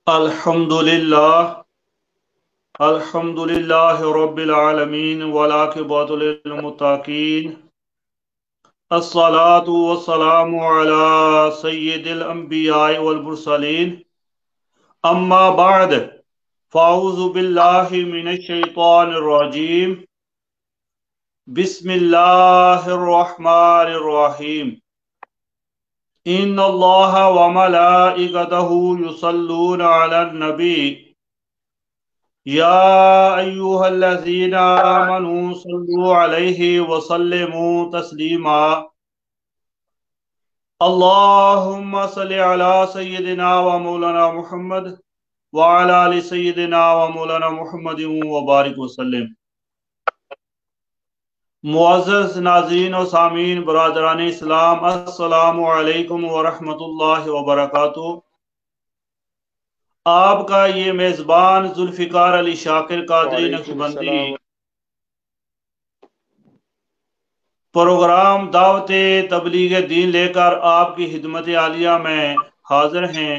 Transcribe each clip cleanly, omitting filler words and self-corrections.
अल्हम्दुलिल्लाह अल्हम्दुलिल्लाह रब्बिल आलमीन वलाकिबातु लिल मुत्तकीन अस्सलातु वस्सलामु अला सय्यिदिल अंबिया'i वल मुरसलीन अम्मा बाद फ़ाऊज़ु बिल्लाहि मिनश शैतानिर रजीम बिस्मिल्लाहिर रहमानिर रहीम इन्नल्लाहा व मलाइकतहु युसल्लूना अलन नबी या अय्युहल्लज़ीना आमनू सल्लु अलैहि वसल्लिमू तस्लीमा अल्लाहुम्मा सल्लि अला सय्यिदिना व मौलाना मुहम्मद व अला आलि सय्यिदिना व मौलाना मुहम्मदिन व बारिक वसल्लिम। मुअज़्ज़ज़ नाज़रीन और सामीन बरादरान इस्लाम, अस्सलामु अलैकुम व रहमतुल्लाहि व बरकातुहू। आपका ये मेज़बान जुल्फ़िकार अली शाकिर कादरी नक्शबंदी प्रोग्राम दावते तबलीग दीन लेकर आपकी खिदमत आलिया में हाजिर हैं।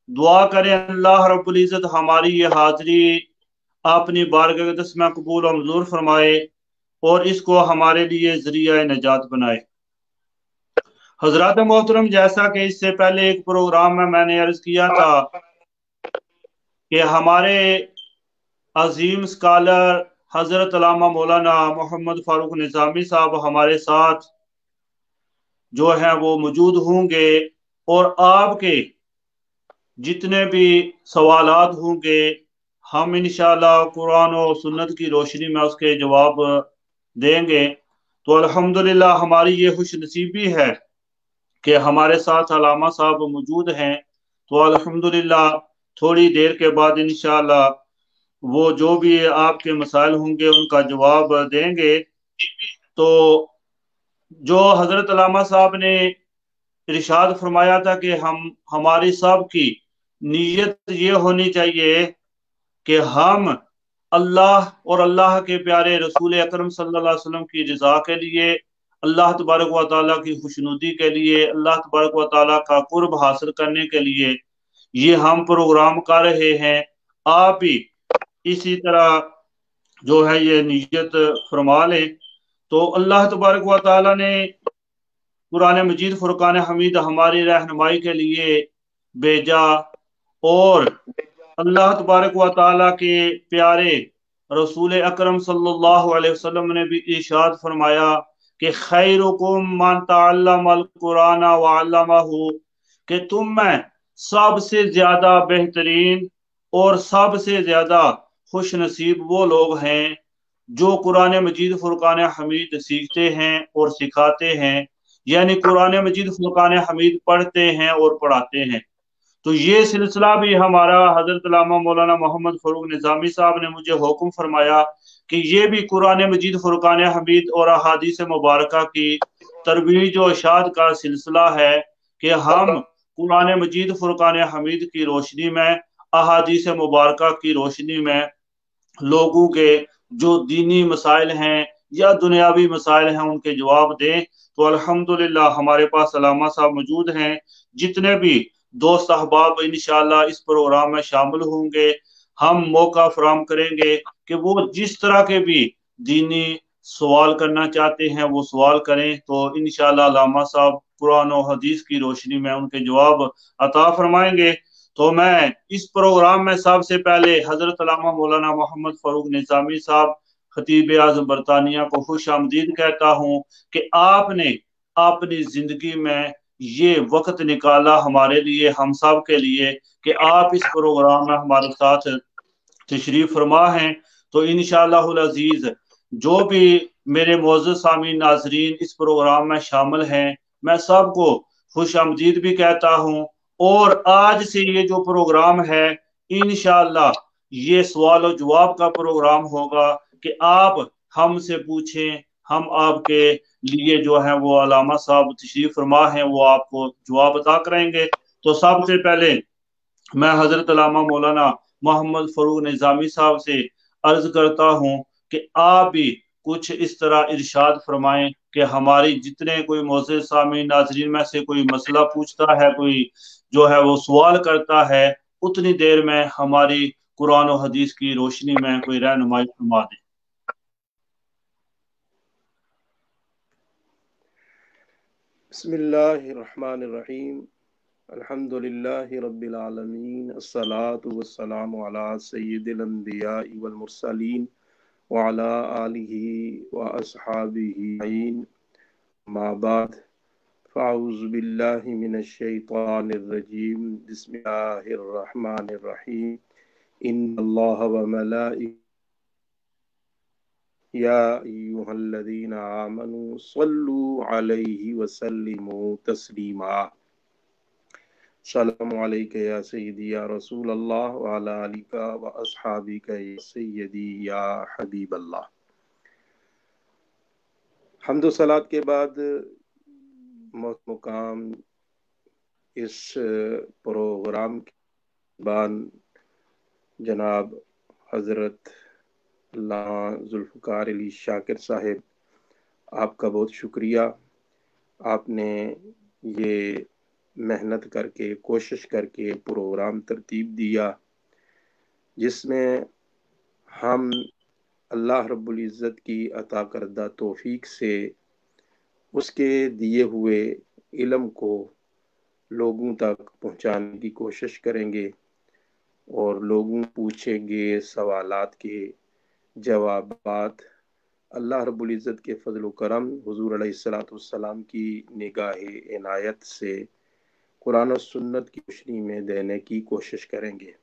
दुआ करें अल्लाह रब्बुल इज़्ज़त हमारी ये हाजिरी अपनी बारगाह क़ुद्स में कबूल और मंजूर फरमाए और इसको हमारे लिए ज़रिया नजात बनाए। हज़रात मोहतरम, जैसा कि इससे पहले एक प्रोग्राम में मैंने अर्ज किया था कि हमारे अजीम स्कॉलर हजरत अल्लामा मौलाना मोहम्मद फारूक निज़ामी साहब हमारे साथ जो है वो मौजूद होंगे और आपके जितने भी सवालात होंगे हम इंशाअल्लाह कुरान और सुन्नत की रोशनी में उसके जवाब देंगे। तो अल्हम्दुलिल्लाह हमारी ये खुश नसीबी है कि हमारे साथ अल्लामा साहब मौजूद हैं। तो अल्हम्दुलिल्लाह थोड़ी देर के बाद इंशाअल्लाह वो जो भी आपके मसाइल होंगे उनका जवाब देंगे। तो जो हजरत अल्लामा साहब ने इरशाद फरमाया था कि हमारी सब की नीयत ये होनी चाहिए कि हम अल्लाह और अल्लाह के प्यारे रसूल अकरम सल्लल्लाहु अलैहि वसल्लम की रज़ा के लिए, अल्लाह तबारक व तआला की खुशनुदी के लिए, अल्लाह तबारक व तआला का कुर्ब हासिल करने के लिए ये हम प्रोग्राम कर रहे हैं। आप भी इसी तरह जो है ये नीयत फरमा लें। तो अल्लाह तबारक व तआला ने कुरान मजीद फुरकान हमीद हमारी रहनुमाई के लिए भेजा और अल्लाह तबारक व तआला के प्यारे रसूल अकरम सल्लल्लाहु अलैहि वसल्लम ने भी इरशाद फरमाया कि खैरुकुम मन तअल्लमल कुरान व अल्लमहु, कि तुम में सबसे ज्यादा बेहतरीन और सबसे ज्यादा खुश नसीब वो लोग हैं जो कुरान मजीद फुरकान हमीद सीखते हैं और सिखाते हैं, यानी कुरान मजीद फुरकान हमीद पढ़ते हैं और पढ़ाते हैं। तो ये सिलसिला भी हमारा हजरत अल्लामा मौलाना मोहम्मद फारूक निज़ामी साहब ने मुझे हुक्म फरमाया कि ये भी कुरान मजीद फुरकान हमीद और अहादीस मुबारका की तरवीज और इरशाद का सिलसिला है कि हम कुरान मजीद फुरकान हमीद की रोशनी में, अहादीस मुबारका की रोशनी में लोगों के जो दीनी मसाइल हैं या दुनियावी मसाइल हैं उनके जवाब दें। तो अल्हम्दुलिल्लाह हमारे पास अल्लामा साहब मौजूद हैं। जितने भी दोस्त अहबाब इंशाअल्लाह इस प्रोग्राम में शामिल होंगे, हम मौका फराहम करेंगे कि वो जिस तरह के भी दीनी सवाल करना चाहते हैं वो सवाल करें। तो इंशाअल्लाह अल्लामा साहब कुरान और हदीस की रोशनी में उनके जवाब अता फरमाएंगे। तो मैं इस प्रोग्राम में सबसे पहले हजरत अल्लामा मौलाना मोहम्मद फारूक निज़ामी साहब खतीब आज़म बरतानिया को खुश आमदीद कहता हूँ कि आपने अपनी जिंदगी में ये वक्त निकाला हमारे लिए, हम सब के लिए, कि आप इस प्रोग्राम में हमारे साथ तशरीफ फरमा हैं। तो इंशाअल्लाहुल अजीज जो भी मेरे मोअज़्ज़ज़ सामीन नाजरीन इस प्रोग्राम में शामिल हैं, मैं सबको खुश आमदीद भी कहता हूँ। और आज से ये जो प्रोग्राम है इंशाअल्लाह ये सवाल और जवाब का प्रोग्राम होगा कि आप हमसे पूछें, हम आपके लिए जो है वो अल्लामा साहब तशरीफ फरमा है वो आपको जवाब अता करेंगे। तो सबसे पहले मैं हजरत अल्लामा मौलाना मोहम्मद फारूक निज़ामी साहब से अर्ज करता हूँ कि आप भी कुछ इस तरह इरशाद फरमाएं कि हमारी जितने कोई मोअज़्ज़ज़ सामीन नाज़रीन में से कोई मसला पूछता है, कोई जो है वो सवाल करता है, उतनी देर में हमारी कुरान और हदीस की रोशनी में कोई रहनुमाई फरमा दे। बिस्मिल्लाहिर्रहमानिर्रहीम अल्हम्दुलिल्लाहि रब्बिल आलमीन अस्सलातु वस्सलामु अला सय्यिदिल अंबियाइ वल मुरसलीन व अला आलिहि व अस्हाबिहि अजमईन मा बाद फ़अऊज़ु बिल्लाहि मिनश शैतानिर रजीम बिस्मिल्लाहिर रहमानिर रहीम इन्नल्लाह व मलाइकतहु या अय्युहल्लज़ीना आमनू सल्लू अलैहि वसल्लिमू तस्लीमा सल्लल्लाहु अलैहि या सय्यदी या रसूल अल्लाह व अला आलिका व अस्हाबिका या सय्यदी या हबीब अल्लाह। हम्दो सलात के बाद मुकाम इस प्रोग्राम के बाद जनाब हजरत अल्लामा जुल्फ़िकार अली शाकिर साहिब, आपका बहुत शुक्रिया। आपने ये मेहनत करके कोशिश करके प्रोग्राम तरतीब दिया जिसमें हम अल्लाह रब्बुल इज़्ज़त की अता करदा तौफीक से उसके दिए हुए इल्म को लोगों तक पहुंचाने की कोशिश करेंगे और लोगों पूछेंगे सवालात के जवाबात अल्लाह रब्बुल इज़्ज़त के फजल व करम हुजूर अलैहिस्सलातु वस्सलाम की निगाहे इनायत से कुरान और सुन्नत की रोशनी में देने की कोशिश करेंगे।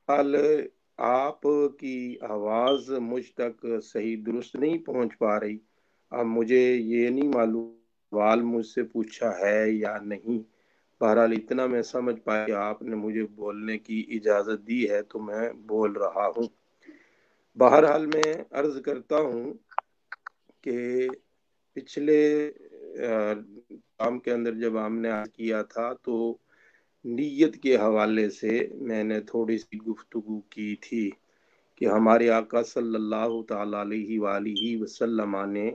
हाल आपकी आवाज़ मुझ तक सही दुरुस्त नहीं पहुंच पा रही। अब मुझे ये नहीं मालूम सवाल मुझसे पूछा है या नहीं। बहरहाल इतना मैं समझ पाया कि आपने मुझे बोलने की इजाज़त दी है तो मैं बोल रहा हूँ। बहरहाल मैं अर्ज़ करता हूँ कि पिछले काम के अंदर जब हमने किया था तो नीयत के हवाले से मैंने थोड़ी सी गुफ्तगू की थी कि हमारे आका सल्लल्लाहु ताला अलैहि वसल्लम ने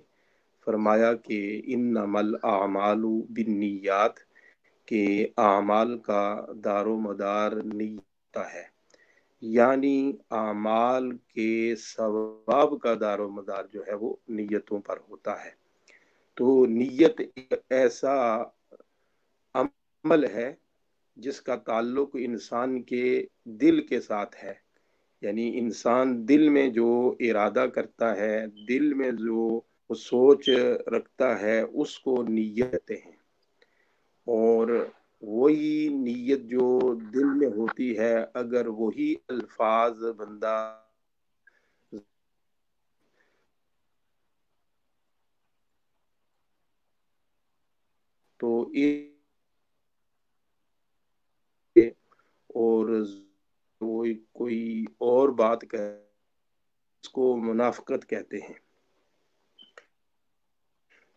फरमाया कि इन्नमल आमालु बिन्नियात, के आमाल का दारो मदार नीयत है, यानी आमाल के सवाब का दारो मदार जो है वो नीयतों पर होता है। तो नीयत एक ऐसा अमल है जिसका ताल्लुक इंसान के दिल के साथ है, यानी इंसान दिल में जो इरादा करता है, दिल में जो सोच रखता है उसको नीयत कहते हैं। और वही नीयत जो दिल में होती है, अगर वही अल्फाज बंदा तो और वो कोई और बात कह उसको मुनाफकत कहते हैं।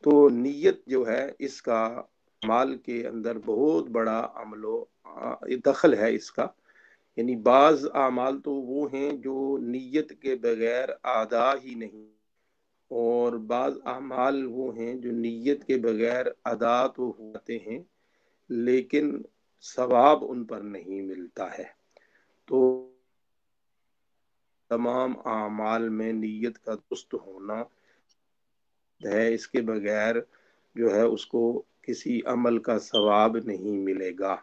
तो नीयत जो है इसका माल के अंदर बहुत बड़ा अमलो दखल है इसका, यानी बाज आमाल तो वो हैं जो नीयत के बगैर आदा ही नहीं, और बाज आमाल वो हैं जो नीयत के बगैर अदा तो होते हैं लेकिन सवाब उन पर नहीं मिलता है। तो तमाम आमाल में नीयत का दुरुस्त होना है, इसके बगैर जो है उसको किसी अमल का सवाब नहीं मिलेगा।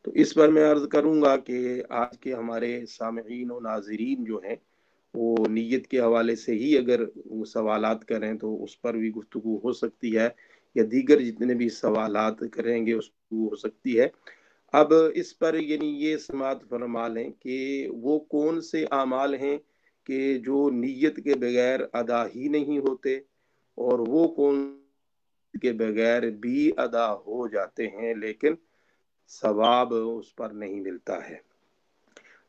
तो इस पर मैं अर्ज करूंगा कि आज के हमारे सामईन और नाजरीन जो हैं वो नीयत के हवाले से ही अगर वो सवालात करें तो उस पर भी गुफ्तगू हो सकती है, या दीगर जितने भी सवालात करेंगे उस पर हो सकती है। अब इस पर यानी ये समात फरमा लें कि वो कौन से आमाल हैं कि जो नीयत के बगैर अदा ही नहीं होते, और वो कौन के बगैर भी अदा हो जाते हैं लेकिन सवाब उस पर नहीं मिलता है।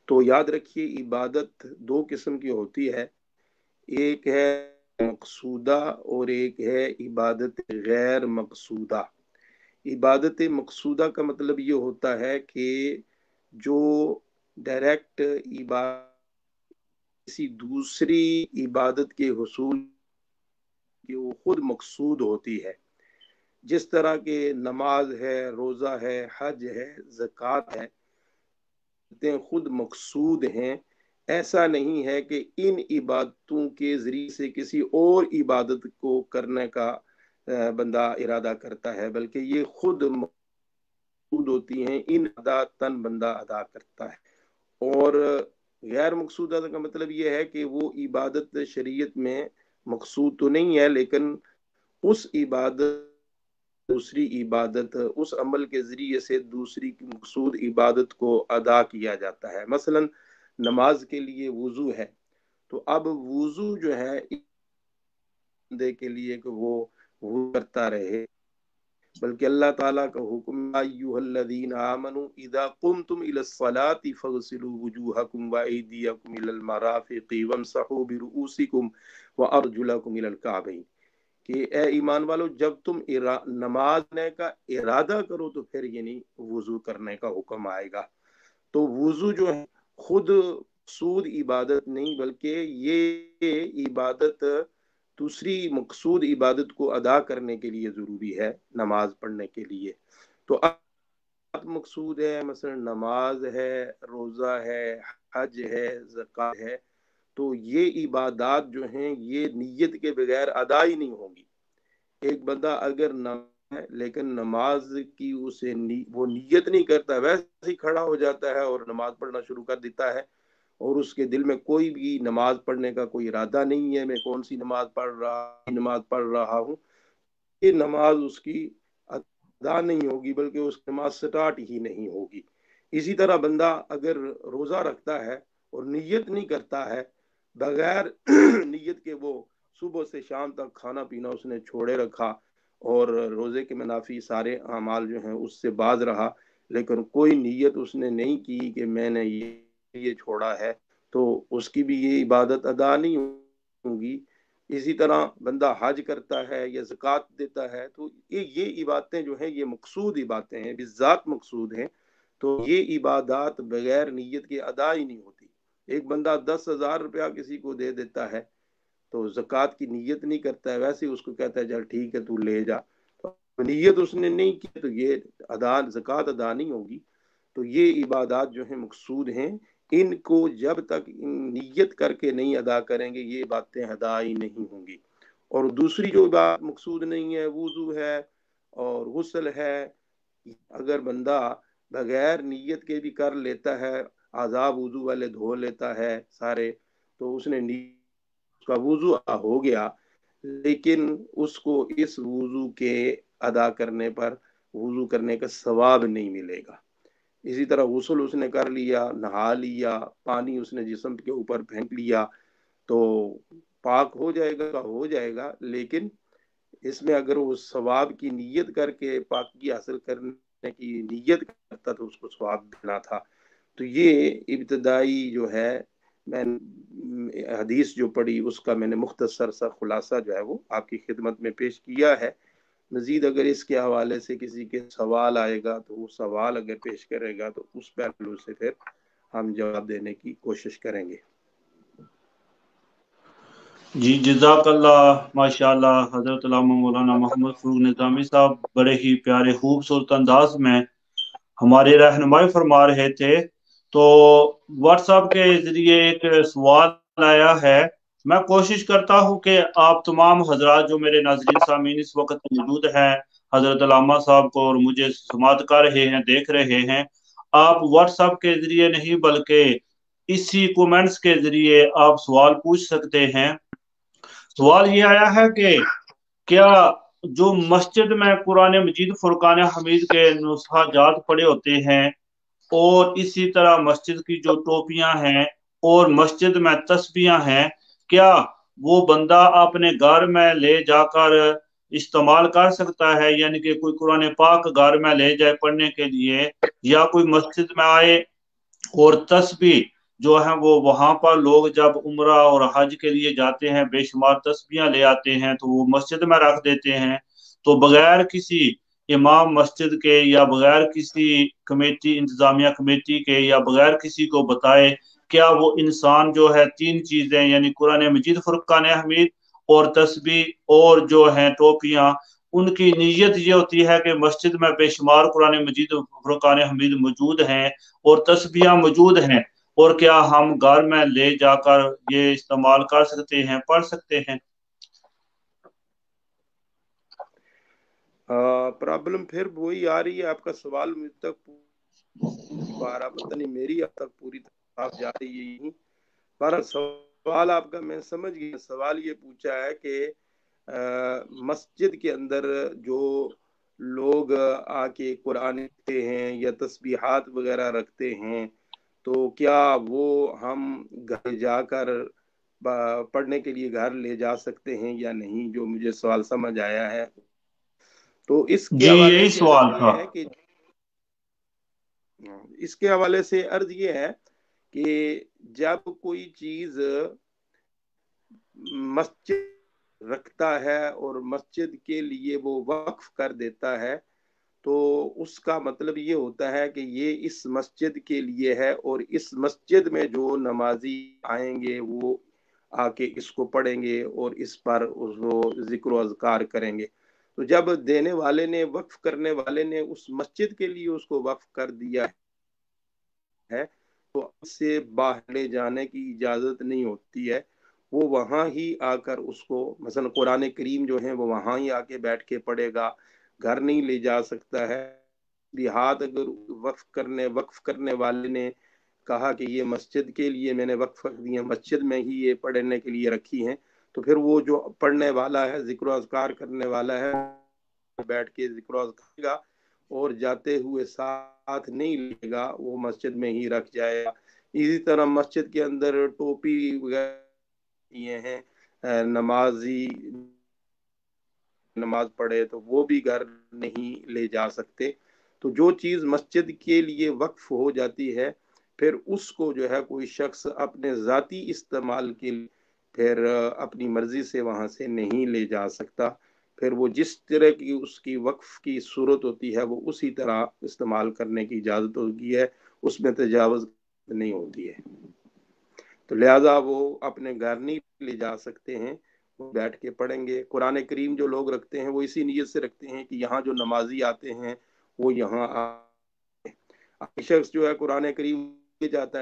तो याद रखिए इबादत दो किस्म की होती है, एक है मकसूदा और एक है इबादत गैर मकसूदा। इबादत मकसूदा का मतलब ये होता है कि जो डायरेक्ट इबादत किसी दूसरी इबादत के हुसूल की वो खुद मकसूद होती है, جس طرح کہ نماز ہے، روزہ ہے، حج ہے، زکوٰۃ ہے، خود مقصود ہیں، ایسا نہیں ہے کہ ان عبادتوں کے ذریعے سے کسی اور عبادت کو کرنے کا بندہ ارادہ کرتا ہے، بلکہ یہ خود مقصود ہوتی ہیں، ان ادا تن بندہ ادا کرتا ہے۔ اور غیر مقصودہ کا مطلب یہ ہے کہ وہ عبادت شریعت میں مقصود تو نہیں ہے، لیکن اس عبادت دوسری عبادت، اس عمل کے ذریعے سے دوسری مقصود عبادت کو ادا کیا جاتا ہے۔ مثلا نماز کے لیے وضو ہے، تو اب وضو جو ہے بندے کے لیے کہ وہ وضو کرتا رہے، بلکہ اللہ تعالیٰ کا حکم ایھا الذین آمنوا اذا قمتم الی الصلاۃ فاغسلوا وجوہکم وایدیکم الی المرافق وامسحوا برؤوسکم وارجلکم الی الکعبین، کہ اے ایمان والو جب تم نماز پڑھنے کا ارادہ کرو تو پھر یعنی وضو کرنے کا حکم آئے گا۔ تو وضو جو ہے خود مقصود عبادت نہیں، بلکہ یہ عبادت دوسری مقصود عبادت کو ادا کرنے کے لیے ضروری ہے، نماز پڑھنے کے لیے۔ تو مقصود ہے، مثلا نماز ہے، روزہ ہے، حج ہے، زکوٰۃ ہے، تو یہ عبادات جو ہیں یہ نیت کے بغیر ادا ہی نہیں ہوں گی۔ ایک بندہ اگر نماز ہے لیکن نماز کی اسے وہ نیت نہیں کرتا، ویسے ہی کھڑا ہو جاتا ہے اور نماز پڑھنا شروع کر دیتا ہے، اور اس کے دل میں کوئی بھی نماز پڑھنے کا کوئی ارادہ نہیں ہے، میں کون سی نماز پڑھ رہا ہوں، یہ نماز اس کی ادا نہیں ہوگی، بلکہ اس کی نماز سٹارٹ ہی نہیں ہوگی۔ اسی طرح بندہ اگر روزہ رکھتا ہے اور نیت نہیں کرتا ہے، بغیر نیت کے وہ صبح سے شام تک کھانا پینا اس نے چھوڑے رکھا اور روزے کے منافی سارے اعمال جو ہیں اس سے باز رہا، لیکن کوئی نیت اس نے نہیں کی کہ میں نے یہ چھوڑا ہے، تو اس کی بھی یہ عبادت ادا نہیں ہوگی۔ اسی طرح بندہ حج کرتا ہے یا زکوٰۃ دیتا ہے، تو یہ عبادتیں جو ہیں یہ مقصود عبادتیں ہیں، بالذات مقصود ہیں، تو یہ عبادات بغیر نیت کے ادا ہی نہیں ہوتی۔ ایک بندہ 10,000 روپیہ کسی کو دے دیتا ہے تو زکوٰۃ کی نیت نہیں کرتا ہے، ویسے ہی اس کو کہتا ہے چل ٹھیک ہے تو لے جا، تو نیت اس نے نہیں کی تو یہ زکوٰۃ ادا نہیں ہوگی۔ تو یہ عبادات جو ہیں مقصود ہیں، ان کو جب تک نیت کر کے نہیں ادا کریں گے یہ باتیں ادا ہی نہیں ہوں گی۔ اور دوسری جو بات مقصود نہیں ہے، وضو ہے اور غسل ہے، اگر بندہ بغیر نیت کے بھی کر لیتا ہے، اعضاء وضو والے دھو لیتا ہے سارے، تو اس نے اس کا وضو ہو گیا، لیکن اس کو اس وضو کے ادا کرنے پر وضو کرنے کا ثواب نہیں ملے گا۔ اسی طرح غسل اس نے کر لیا، نہا لیا، پانی اس نے جسم کے اوپر پھینک لیا تو پاک ہو جائے گا، لیکن اس میں اگر وہ ثواب کی نیت کر کے پاکی حاصل کرنے کی نیت کرتا تو اس کو ثواب دینا تھا۔ تو یہ ابتدائی جو ہے میں حدیث جو پڑھی اس کا میں نے مختصر سا خلاصہ جو ہے وہ آپ کی خدمت میں پیش کیا ہے۔ مزید اگر اس کے حوالے سے کسی کے سوال آئے گا تو وہ سوال اگر پیش کرے گا تو اس پہلو سے پھر ہم جواب دینے کی کوشش کریں گے۔ جی جزاک اللہ، ماشاء اللہ حضرت علامہ مولانا محمد فروغ نظامی صاحب بڑے ہی پیارے خوبصورت انداز میں ہماری رہنمائی فرما رہے تھے۔ تو واٹس ایپ کے ذریعے ایک سوال آیا ہے، میں کوشش کرتا ہوں کہ آپ تمام حضرات جو میرے ناظرین سامعین اس وقت موجود ہیں، حضرت علامہ صاحب کو اور مجھے سماعت کر رہے ہیں، دیکھ رہے ہیں، آپ واٹس ایپ کے ذریعے نہیں بلکہ اسی کومنٹس کے ذریعے آپ سوال پوچھ سکتے ہیں۔ سوال یہ آیا ہے کہ کیا جو مسجد میں قرآن مجید فرقان حمید کے نسخہ جات پڑے ہوتے ہیں اور اسی طرح مسجد کی جو ٹوپیاں ہیں اور مسجد میں تسبیحاں ہیں، کیا وہ بندہ اپنے گھر میں لے جا کر استعمال کر سکتا ہے؟ یعنی کہ کوئی قرآن پاک گھر میں لے جائے پڑھنے کے لیے، یا کوئی مسجد میں آئے اور تسبیح جو ہیں وہ وہاں پر لوگ جب عمرہ اور حج کے لیے جاتے ہیں بے شمار تسبیحاں لے آتے ہیں تو وہ مسجد میں رکھ دیتے ہیں، تو بغیر کسی امام مسجد کے یا بغیر کسی کمیٹی انتظامیہ کمیٹی کے یا بغیر کسی کو بتائے، کیا وہ انسان جو ہے تین چیزیں یعنی قرآن مجید فرقان حمید اور تسبیح اور جو ہیں ٹوپیاں उनकी नीयत ये होती है कि मस्जिद में बेशुमार कुरान मजीद फुरकान हमीद मौजूद हैं और तस्बीहां मौजूद हैं, और क्या हम घर में ले जाकर ये इस्तेमाल कर सकते हैं, पढ़ सकते हैं? प्रॉब्लम फिर वही आ रही है, आपका सवाल मुझ तक आ रहा, पता नहीं मेरी अब तक पूरी तरह आप जा रही है यही। पर सवाल आपका मैं समझ गया। सवाल ये पूछा है कि मस्जिद के अंदर जो लोग आके कुरान लिखते हैं या तस्बीहात वगैरह रखते हैं, तो क्या वो हम घर जाकर पढ़ने के लिए घर ले जा सकते हैं या नहीं, जो मुझे सवाल समझ आया है। तो इसके जी, हवाले यही से अर्ज सवाल था। ये है कि इसके हवाले से अर्ज ये है कि जब कोई चीज मस्जिद रखता है और मस्जिद के लिए वो वक्फ कर देता है, तो उसका मतलब ये होता है कि ये इस मस्जिद के लिए है और इस मस्जिद में जो नमाजी आएंगे वो आके इसको पढ़ेंगे और इस पर वो जिक्र अज़कार करेंगे। तो जब देने वाले ने, वक्फ करने वाले ने उस मस्जिद के लिए उसको वक्फ कर दिया है, तो उससे बाहर ले जाने की इजाजत नहीं होती है। वो वहां ही आकर उसको, मसलन कुरान करीम जो है वो वहां ही आके बैठ के पढ़ेगा, घर नहीं ले जा सकता है। देहात अगर वक्फ करने वाले ने कहा कि ये मस्जिद के लिए मैंने वक्फ कर दिया, मस्जिद में ही ये पढ़ने के लिए रखी हैं, तो फिर वो जो पढ़ने वाला है, जिक्र अज़कार करने वाला है, बैठ के जिक्र अज़कार करेगा और जाते हुए साथ नहीं लेगा, वो मस्जिद में ही रख जाएगा। इसी तरह मस्जिद के अंदर टोपी वगैरह ये हैं, नमाजी नमाज पढ़े तो वो भी घर नहीं ले जा सकते। तो जो चीज मस्जिद के लिए वक्फ हो जाती है, फिर उसको जो है कोई शख्स अपने ज़ाती इस्तेमाल के लिए फिर अपनी मर्जी से वहां से नहीं ले जा सकता। फिर वो जिस तरह की उसकी वक्फ की सूरत होती है वो उसी तरह इस्तेमाल करने की इजाज़त होती है, उसमें तजावज़ नहीं होती है। तो लिहाजा वो अपने घर नहीं ले जा सकते हैं, वो बैठ के पढ़ेंगे। कुरान करीम जो लोग रखते हैं वो इसी नीयत से रखते हैं कि यहाँ जो नमाजी आते हैं वो यहाँ शख्स जो है कुरान करीम ले जाता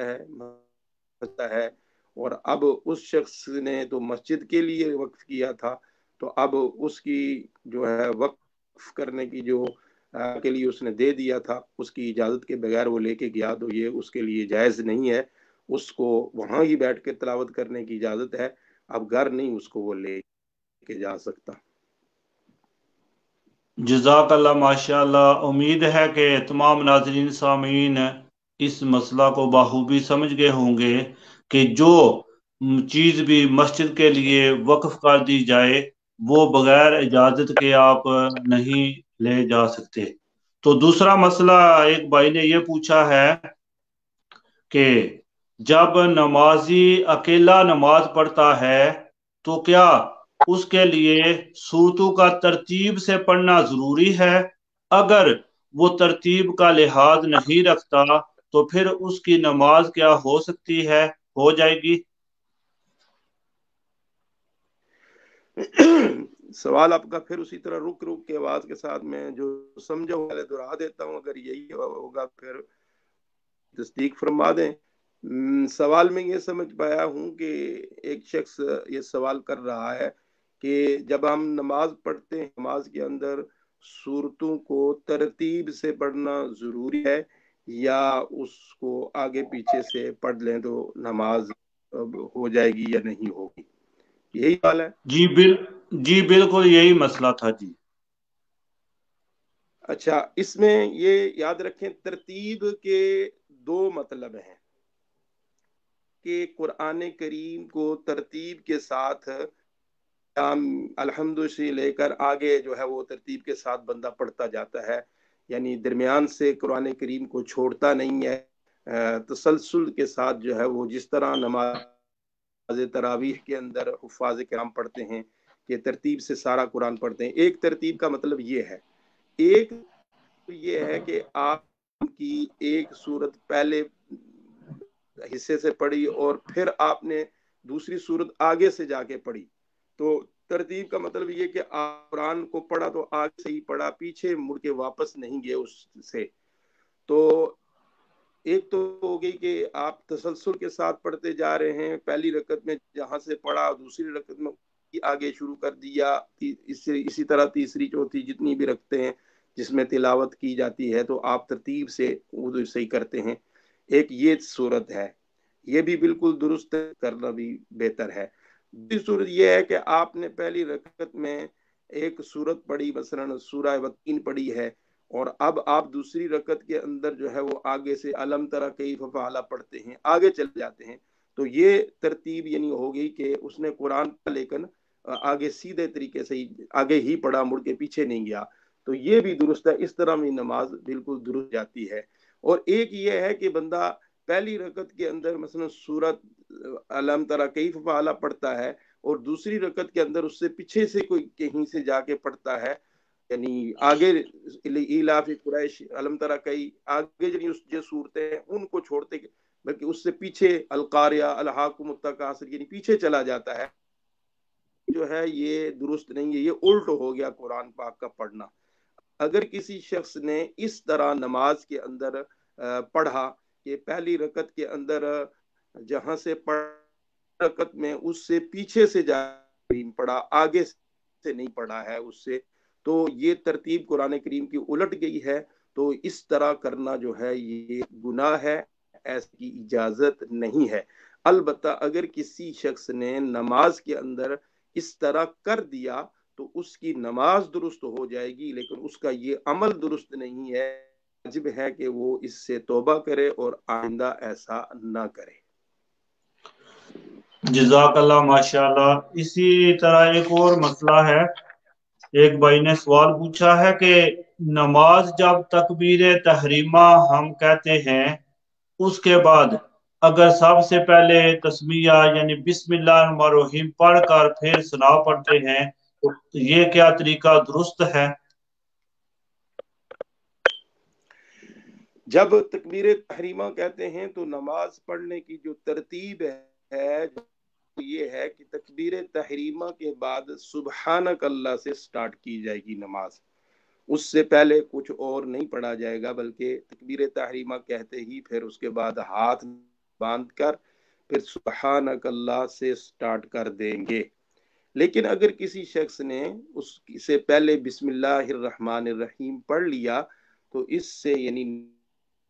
है और अब उस शख्स ने तो मस्जिद के लिए वक्फ किया था, तो अब उसकी जो है वक्फ करने की जो के लिए उसने दे दिया था, उसकी इजाज़त के बगैर वो लेके गया, तो ये उसके लिए जायज़ नहीं है। उसको वहां ही बैठ के तिलावत करने की इजाज़त है, अब घर नहीं उसको वो लेके जा सकता। जज़ाकल्लाह, माशाअल्लाह। उम्मीद है कि तमाम नाज़रीन सामीन इस मसला को बाखूबी समझ गए होंगे कि जो चीज़ भी मस्जिद के लिए वक्फ कर दी जाए वो बगैर इजाज़त के आप नहीं ले जा सकते। तो दूसरा मसला एक भाई ने ये पूछा है कि जब नमाजी अकेला नमाज पढ़ता है तो क्या उसके लिए सूरतों का तरतीब से पढ़ना जरूरी है? अगर वो तरतीब का लिहाज नहीं रखता तो फिर उसकी नमाज क्या हो सकती है, हो जाएगी? सवाल आपका फिर उसी तरह रुक रुक के आवाज के साथ मैं जो समझा वाले दोहरा देता हूँ, अगर यही होगा फिर तस्दीक फरमा दें। सवाल में ये समझ पाया हूँ कि एक शख्स ये सवाल कर रहा है कि जब हम नमाज पढ़ते हैं, नमाज के अंदर सूरतों को तरतीब से पढ़ना जरूरी है या उसको आगे पीछे से पढ़ लें तो नमाज हो जाएगी या नहीं होगी, यही हाल है। जी बिल जी बिल्कुल यही मसला था जी। अच्छा, इसमें ये याद रखें, तरतीब के दो मतलब हैं कि कुरान करीम को तरतीब के साथ अल्हम्दु से लेकर आगे जो है वो तरतीब के साथ बंदा पढ़ता जाता है, यानी दरमियान से कुरान करीम को छोड़ता नहीं है। तसलसल के साथ जो है वो जिस तरह नमाज तरावीह के अंदर हुफ़ाज़ किराम पढ़ते हैं कि तरतीब से सारा कुरान पढ़ते हैं, एक तरतीब का मतलब ये है। एक ये है कि आपकी एक सूरत पहले हिस्से से पढ़ी और फिर आपने दूसरी सूरत आगे से जाके पढ़ी, तो ترتیب کا مطلب یہ کہ آپ قرآن کو پڑھا تو آگے سے ہی پڑھا، پیچھے مڑ کے واپس نہیں گئے اس سے. تو ایک تو ہو گئی کہ آپ تسلسل کے ساتھ پڑھتے جا رہے ہیں، پہلی رکعت میں جہاں سے پڑھا دوسری رکعت میں آگے شروع کر دیا، اسی طرح تیسری چوتھی جتنی بھی رکھتے ہیں جس میں تلاوت کی جاتی ہے تو آپ ترتیب سے اردو صحیح کرتے ہیں. ایک یہ صورت ہے، یہ بھی بالکل درست کرنا بھی بہتر ہے. دوسری صورت یہ ہے کہ آپ نے پہلی رکعت میں ایک صورت پڑھی، مثلا سورہ وتین پڑھی ہے، اور اب آپ دوسری رکعت کے اندر جو ہے وہ آگے سے علم تری کیف فعل پڑھتے ہیں، آگے چل جاتے ہیں. تو یہ ترتیب یعنی ہو گئی کہ اس نے قرآن لیکن آگے سیدھے طریقے سے آگے ہی پڑھا، مڑ کے پیچھے نہیں گیا. تو یہ بھی درست ہے، اس طرح بھی نماز بالکل درست جاتی ہے. اور ایک یہ ہے کہ بندہ پہلی رکعت کے اندر مثلا سورت علم تری کیف فعل پڑھتا ہے اور دوسری رکعت کے اندر اس سے پیچھے سے کوئی کہیں سے جا کے پڑھتا ہے، یعنی آگے ایلاف قریش علم تری کئی آگے جو صورتیں ہیں ان کو چھوڑتے بلکہ اس سے پیچھے القاریہ الحاقم التکاثر یعنی پیچھے چلا جاتا ہے، جو ہے یہ درست نہیں ہے، یہ الٹ ہو گیا قرآن پاک کا پڑھنا. اگر کسی شخص نے اس طرح نماز کے اندر پڑھا کہ پہلی رکعت کے اندر جہاں سے رکعت میں اس سے پیچھے سے جا پڑھا، آگے سے نہیں پڑھا ہے اس سے، تو یہ ترتیب قرآن کریم کی الٹ گئی ہے. تو اس طرح کرنا جو ہے یہ گناہ ہے، ایسی اجازت نہیں ہے. البتہ اگر کسی شخص نے نماز کے اندر اس طرح کر دیا تو اس کی نماز درست ہو جائے گی، لیکن اس کا یہ عمل درست نہیں ہے. واجب ہے کہ وہ اس سے توبہ کرے اور آئندہ ایسا نہ کرے. جزاک اللہ، ماشاء اللہ. اسی طرح ایک اور مسئلہ ہے، ایک بھائی نے سوال پوچھا ہے کہ نماز جب تکبیر تحریمہ ہم کہتے ہیں اس کے بعد اگر سب سے پہلے تسمیہ یعنی بسم اللہ الرحمن الرحیم پڑھ کر پھر ثنا پڑھتے ہیں تو یہ کیا طریقہ درست ہے؟ جب تکبیر تحریمہ کہتے ہیں تو نماز پڑھنے کی جو ترتیب ہے یہ ہے کہ تکبیر تحریمہ کے بعد سبحانک اللہ سے سٹارٹ کی جائے گی نماز. اس سے پہلے کچھ اور نہیں پڑھا جائے گا، بلکہ تکبیر تحریمہ کہتے ہی پھر اس کے بعد ہاتھ باندھ کر پھر سبحانک اللہ سے سٹارٹ کر دیں گے. لیکن اگر کسی شخص نے اس سے پہلے بسم اللہ الرحمن الرحیم پڑھ لیا تو اس سے یعنی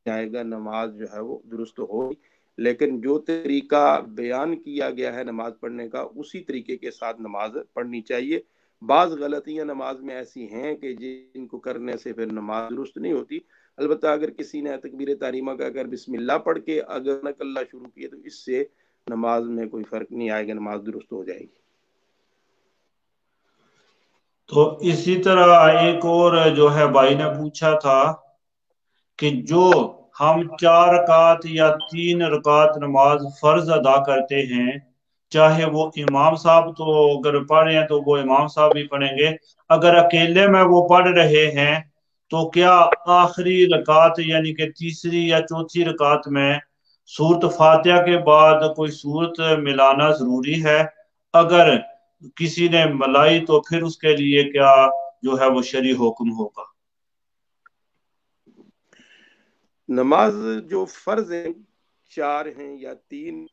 جائے گا نماز جو ہے وہ درست ہوگی. لیکن جو طریقہ بیان کیا گیا ہے نماز پڑھنے کا اسی طریقے کے ساتھ نماز پڑھنی چاہیے. بعض غلطیاں نماز میں ایسی ہیں کہ جن کو کرنے سے پھر نماز درست نہیں ہوتی. البتہ اگر کسی نے تکبیر تحریمہ کا اگر بسم اللہ پڑھ کے اگر اللہ شروع کیے تو اس سے نماز میں کوئی فرق نہیں آئے گا، نماز درست ہو جائے گی. تو اسی طرح ایک اور جو ہے بھائی نے پوچھا تھا کہ جو ہم 4 رکعت یا 3 رکعت نماز فرض ادا کرتے ہیں، چاہے وہ امام صاحب تو اگر پڑھ رہے ہیں تو وہ امام صاحب بھی پڑھیں گے، اگر اکیلے میں وہ پڑھ رہے ہیں تو کیا آخری رکعت یعنی کہ تیسری یا چوتھی رکعت میں سورت فاتحہ کے بعد کوئی سورت ملانا ضروری ہے؟ اگر کسی نے ملائی تو پھر اس کے لیے کیا جو ہے وہ شرعی حکم ہوگا؟ نماز جو فرض ہیں 4 ہیں یا 3،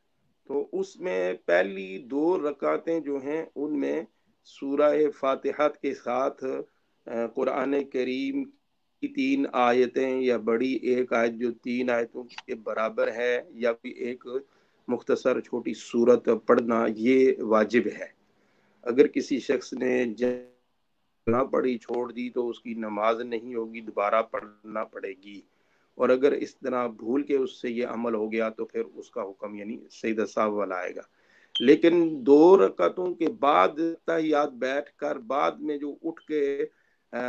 تو اس میں پہلی 2 رکعتیں جو ہیں ان میں سورہ فاتحہ کے ساتھ قرآن کریم کی 3 آیتیں یا بڑی ایک آیت جو 3 آیتوں کے برابر ہے یا کوئی ایک مختصر چھوٹی سورت پڑھنا یہ واجب ہے. اگر کسی شخص نے نہ پڑھی چھوڑ دی تو اس کی نماز نہیں ہوگی، دوبارہ پڑھنا پڑے گی. اور اگر اس طرح بھول کے اس سے یہ عمل ہو گیا تو پھر اس کا حکم یعنی سیدھا صاحب والا آئے گا. لیکن 2 رکعتوں کے بعد تحیات بیٹھ کر بعد میں جو اٹھ کے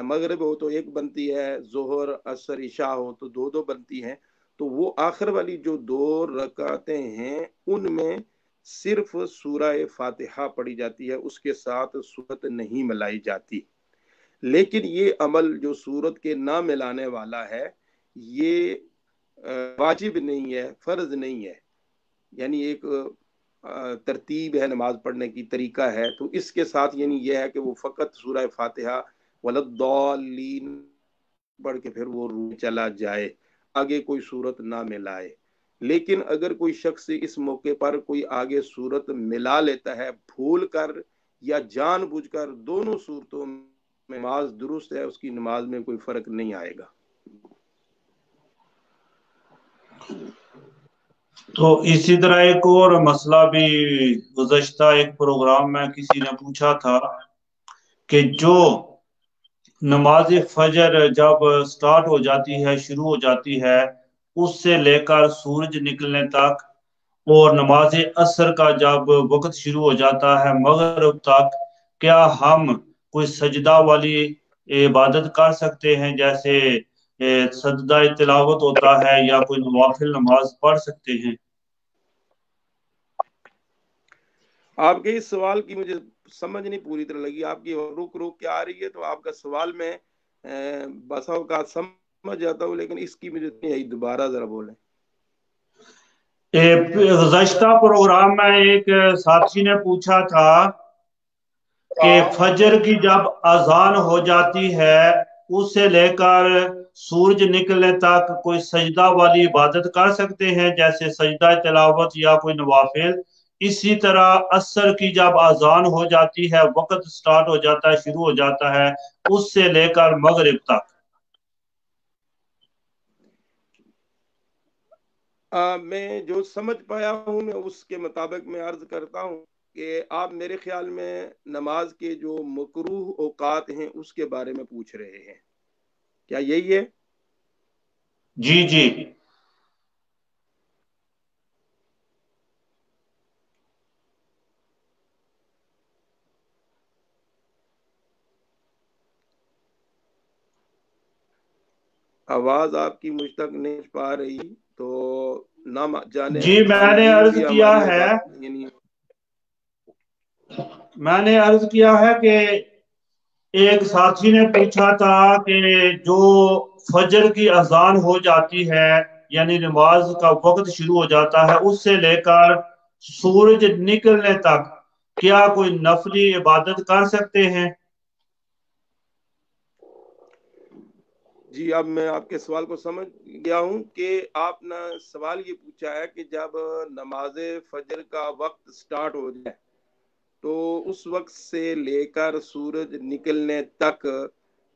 مغرب ہو تو 1 بنتی ہے، ظہر عصر عشاء ہو تو 2 بنتی ہیں، تو وہ آخر والی جو 2 رکعتیں ہیں ان میں صرف سورہ فاتحہ پڑھی جاتی ہے، اس کے ساتھ سورت نہیں ملائی جاتی. لیکن یہ عمل جو سورت کے نہ ملانے والا ہے یہ واجب نہیں ہے، فرض نہیں ہے. یعنی ایک ترتیب ہے نماز پڑھنے کی، طریقہ ہے، تو اس کے ساتھ یعنی یہ ہے کہ وہ فقط سورہ فاتحہ ولدالین پڑھ کے پھر وہ روح چلا جائے، آگے کوئی صورت نہ ملائے۔ لیکن اگر کوئی شخص اس موقع پر کوئی آگے صورت ملا لیتا ہے بھول کر یا جان بوجھ کر، دونوں صورتوں میں نماز درست ہے، اس کی نماز میں کوئی فرق نہیں آئے گا۔ تو اسی طرح ایک اور مسئلہ بھی گزشتہ ایک پروگرام میں کسی نے پوچھا تھا کہ جو نماز فجر جب سٹارٹ ہو جاتی ہے، شروع ہو جاتی ہے، اس سے لے کر سورج نکلنے تک، اور نماز عصر کا جب وقت شروع ہو جاتا ہے مغرب تک، کیا ہم کوئی سجدہ والی عبادت کر سکتے ہیں، جیسے سجدہ تلاوت ہوتا ہے، یا کوئی نوافل نماز پڑھ سکتے ہیں؟ آپ کے اس سوال کی مجھے سمجھ نہیں پوری طرح لگی، آپ کی رک رک کے آ رہی ہے، تو آپ کا سوال میں بسا اوقات سمجھ جاتا ہوں، لیکن اس کی مجھے دوبارہ ذرا بولیں۔ گزشتہ پروگرام میں ایک ساتھی نے پوچھا تھا کہ فجر کی جب اذان ہو جاتی ہے اس سے لے کر سورج نکلنے تک کوئی سجدہ والی عبادت کر سکتے ہیں، جیسے سجدہ تلاوت یا کوئی نوافل؟ اسی طرح عصر کی جب اذان ہو جاتی ہے، وقت سٹارٹ ہو جاتا ہے، شروع ہو جاتا ہے، اس سے لے کر مغرب تک۔ میں جو سمجھ پایا ہوں میں اس کے مطابق میں عرض کرتا ہوں کہ آپ میرے خیال میں نماز کے جو مکروہ اوقات ہیں اس کے بارے میں پوچھ رہے ہیں، کیا یہی ہے؟ جی جی۔ آواز آپ کی مجھ تک نہیں پا رہی، تو نہ جانے جی میں نے سامعین عرض بھی کیا ہماری ہے، آواز یعنی کہ ایک ساتھی نے پوچھا تھا کہ جو فجر کی اذان ہو جاتی ہے، یعنی نماز کا وقت شروع ہو جاتا ہے، اس سے لے کر سورج نکلنے تک کیا کوئی نفلی عبادت کر سکتے ہیں؟ جی اب میں آپ کے سوال کو سمجھ گیا ہوں کہ آپ نے سوال یہ پوچھا ہے کہ جب نماز فجر کا وقت سٹارٹ ہو جائے تو اس وقت سے لے کر سورج نکلنے تک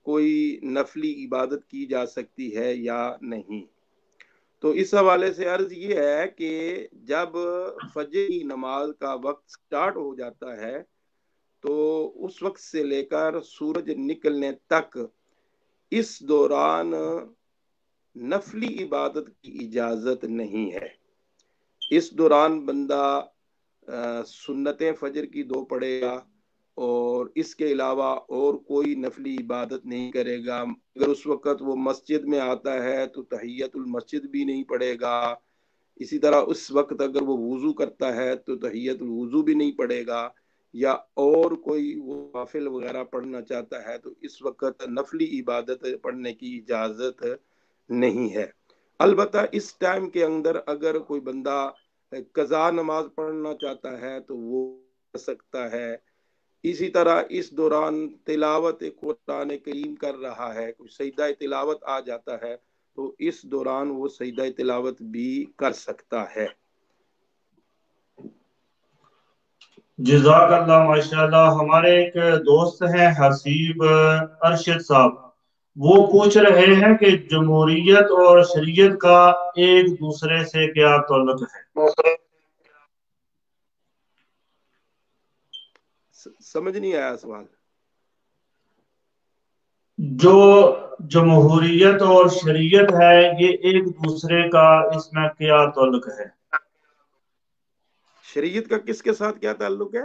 کوئی نفلی عبادت کی جا سکتی ہے یا نہیں۔ تو اس حوالے سے عرض یہ ہے کہ جب فجر کی نماز کا وقت سٹارٹ ہو جاتا ہے تو اس وقت سے لے کر سورج نکلنے تک اس دوران نفلی عبادت کی اجازت نہیں ہے۔ اس دوران بندہ سنتیں فجر کی 2 پڑھے گا اور اس کے علاوہ اور کوئی نفلی عبادت نہیں کرے گا۔ اگر اس وقت وہ مسجد میں آتا ہے تو تحیت المسجد بھی نہیں پڑھے گا، اسی طرح اس وقت اگر وہ وضو کرتا ہے تو تحیت الوضو بھی نہیں پڑھے گا، یا اور کوئی نوافل وغیرہ پڑھنا چاہتا ہے تو اس وقت نفلی عبادت پڑھنے کی اجازت نہیں ہے۔ البتہ اس ٹائم کے اندر اگر کوئی بندہ قضا نماز پڑھنا چاہتا ہے تو وہ کر سکتا ہے۔ اسی طرح اس دوران تلاوت قرآن کریم کر رہا ہے، کوئی سجدہ تلاوت آ جاتا ہے تو اس دوران وہ سجدہ تلاوت بھی کر سکتا ہے۔ جزاک اللہ، ماشاءاللہ۔ ہمارے ایک دوست ہیں حسیب ارشد صاحب، وہ پوچھ رہے ہیں کہ جمہوریت اور شریعت کا ایک دوسرے سے کیا تعلق ہے؟ سمجھ نہیں آیا سوال۔ جو جمہوریت اور شریعت ہے یہ ایک دوسرے کا اس میں کیا تعلق ہے؟ شریعت کا کس کے ساتھ کیا تعلق ہے؟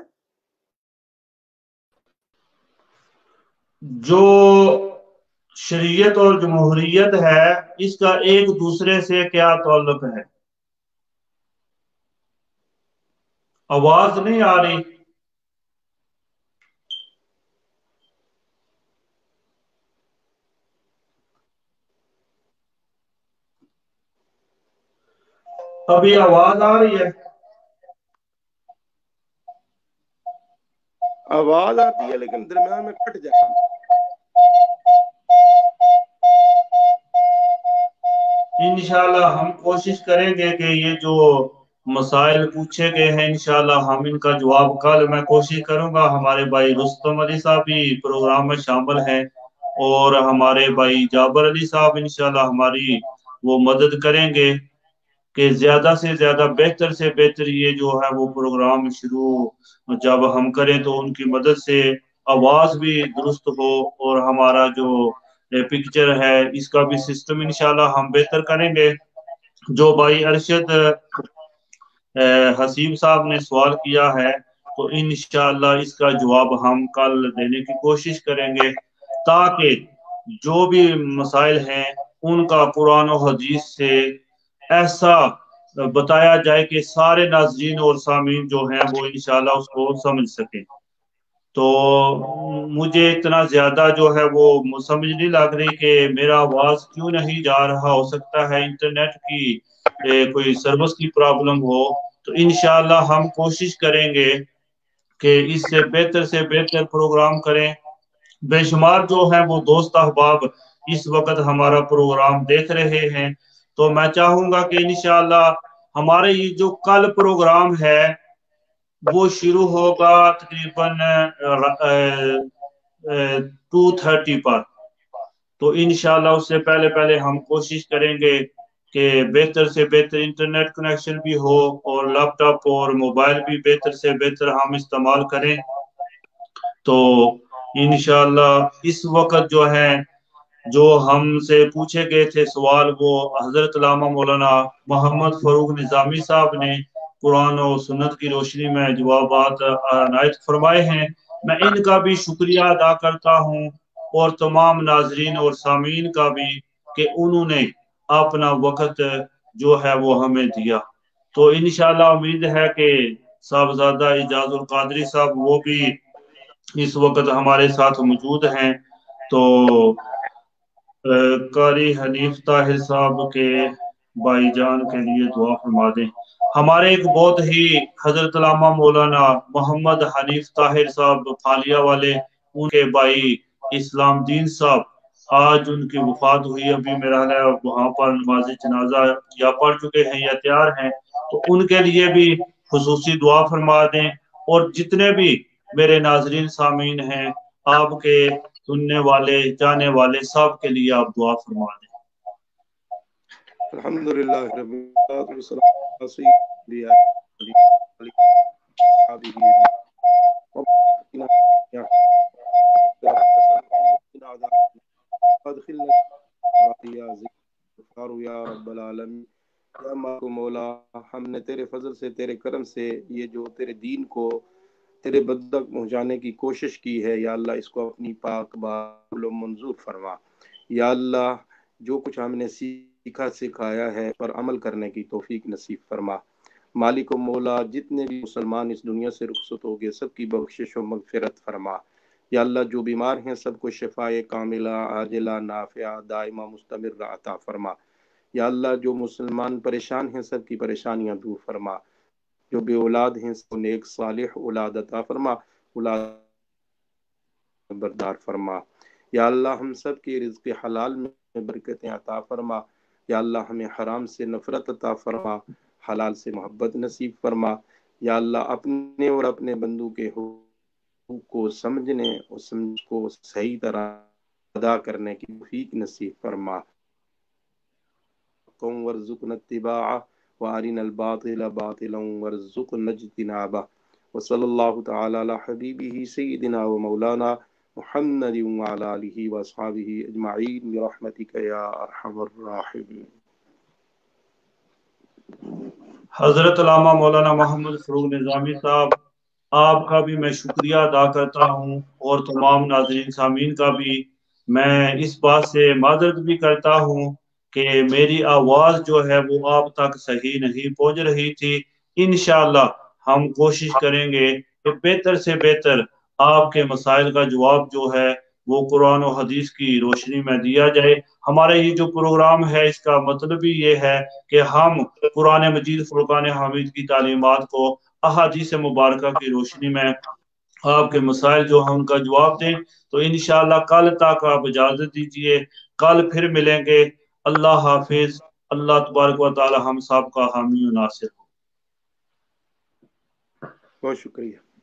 جو شریعت اور جمہوریت ہے اس کا ایک دوسرے سے کیا تعلق ہے؟ آواز نہیں آ رہی۔ ابھی آواز آ رہی ہے؟ आवाज आती है लेकिन दरम्यान में कट जाती है। इंशाल्लाह हम कोशिश करेंगे कि ये जो मसाइल पूछे गए हैं इंशाल्लाह हम इनका जवाब, कल मैं कोशिश करूंगा, हमारे भाई रुस्तम अली साहब भी प्रोग्राम में शामिल हैं और हमारे भाई जाबर अली साहब इंशाल्लाह हमारी वो मदद करेंगे कि ज्यादा से ज्यादा बेहतर से बेहतर ये जो है वो प्रोग्राम शुरू जब हम करें तो उनकी मदद से आवाज भी दुरुस्त हो और हमारा जो पिक्चर है इसका भी सिस्टम इंशाल्लाह हम बेहतर करेंगे। जो भाई अरशद हसीब साहब ने सवाल किया है तो इंशाल्लाह इसका जवाब हम कल देने की कोशिश करेंगे ताकि जो भी मसाइल हैं उनका कुरान और हदीस से ऐसा बताया जाए कि सारे नाज़रीन और सामीन जो हैं वो इंशाल्लाह उसको समझ सके। तो मुझे इतना ज्यादा जो है वो समझ नहीं लग रही कि मेरा आवाज क्यों नहीं जा रहा, हो सकता है इंटरनेट की कोई सर्विस की प्रॉब्लम हो। तो इंशाल्लाह हम कोशिश करेंगे कि इससे बेहतर से बेहतर प्रोग्राम करें। बेशुमार जो है वो दोस्त अहबाब इस वक्त हमारा प्रोग्राम देख रहे हैं, तो मैं चाहूंगा कि इंशाल्लाह हमारे ये जो कल प्रोग्राम है वो शुरू होगा तकरीबन 2:30 पर। तो इंशाल्लाह उससे पहले पहले हम कोशिश करेंगे कि बेहतर से बेहतर इंटरनेट कनेक्शन भी हो और लैपटॉप और मोबाइल भी बेहतर से बेहतर हम इस्तेमाल करें। तो इंशाल्लाह इस वक्त जो है जो हमसे पूछे गए थे सवाल वो हजरत अल्लामा मौलाना मोहम्मद फरूक निजामी साहब ने कुरान और सुन्नत की रोशनी में जवाबात अनायत फरमाए हैं। मैं इनका भी शुक्रिया अदा करता हूँ और तमाम नाजरीन और सामीन का भी कि उन्होंने अपना वक्त जो है वो हमें दिया। तो इंशाल्लाह उम्मीद है कि साहबजादा इजाजुल कादरी साहब वो भी इस वक्त हमारे साथ मौजूद हैं। तो कारी हनीफ ताहिर साहब के भाईजान के लिए दुआ फरमा दें। हमारे एक बहुत ही हजरत अल्लामा मौलाना मोहम्मद हनीफ ताहिर साहब फालिया वाले, उनके भाई इस्लाम दीन साहब, आज उनकी वफात हुई। अभी मेरा ख्याल है वहां पर नमाज जनाजा या पढ़ चुके हैं या तैयार हैं, तो उनके लिए भी खुसूसी दुआ फरमा दें। और जितने भी मेरे नाजरीन सामीन हैं, आपके सुनने वाले जाने वाले सब के लिए आप दुआ फरमा दें। अल्हम्दुलिल्लाह रब्बिल आलमीन। मौला, हमने तेरे फजल से तेरे करम से ये जो तेरे दीन को तेरे बद तक पहुँचाने की कोशिश की है, या अल्लाह इसको अपनी पाक बाल मंजूर फरमा। या अल्लाह जो कुछ हमने सीखा सिखाया है पर अमल करने की तौफीक नसीब फरमा। मालिक व मौला, जितने भी मुसलमान इस दुनिया से रुखसत हो गए सबकी बख्शिश व मगफिरत फरमा। या अल्लाह जो बीमार हैं सबको शिफाए कामिला आजिला नाफिया दाइमा मुस्तमिर अता फरमा। या अल्लाह जो मुसलमान परेशान हैं सबकी परेशानियां दूर फरमा। जो बे औलाद हैं सबको नेक सालिह औलाद अता फरमा, औलाद बरदार फरमा। या अल्लाह हम सब के रिज़्क़ हलाल में बरकतें अता फरमा। या अल्लाह हमें हराम से नफरत अता फरमा, हलाल से मोहब्बत नसीब फरमा। या अल्लाह अपने और अपने बंदू के हुकूक को समझने और समझ को सही तरह अदा करने की तौफीक नसीब फरमा। वर्ज़ुक़ना इत्तिबाअ व अरिनल बातिला बातिलन वर्ज़ुक़ना इज्तिनाबा। व सल्लल्लाहु तआला अला हबीबिही सय्यिदिना व मौलाना मुहम्मद व अला आलिहि व अस्हाबिहि अजमईन बिरहमतिका या अरहमर राहिमीन। हजरत अल्लामा मौलाना मोहम्मद फरूक निजामी साहब, आपका भी मैं शुक्रिया अदा करता हूँ और तमाम नाज़रीन सामीन का भी मैं इस बात से माजरत भी करता हूँ कि मेरी आवाज़ जो है वो आप तक सही नहीं पहुंच रही थी। इंशाअल्लाह हम कोशिश करेंगे कि बेहतर से बेहतर आपके मसाइल का जवाब जो है वो कुरान और हदीस की रोशनी में दिया जाए। हमारा ये जो प्रोग्राम है इसका मतलब भी ये है कि हम कुरान मजीद फुरकान हामिद की तालीमात को अहादीस मुबारका की रोशनी में آپ کے مسائل جو ہیں ان کا جواب دیں، تو انشاءاللہ کل تک آپ اجازت دیجیے، کل پھر ملیں گے۔ اللہ حافظ۔ اللہ تبارک و تعالی ہم سب کا حامی و ناصر ہو۔ بہت شکریہ۔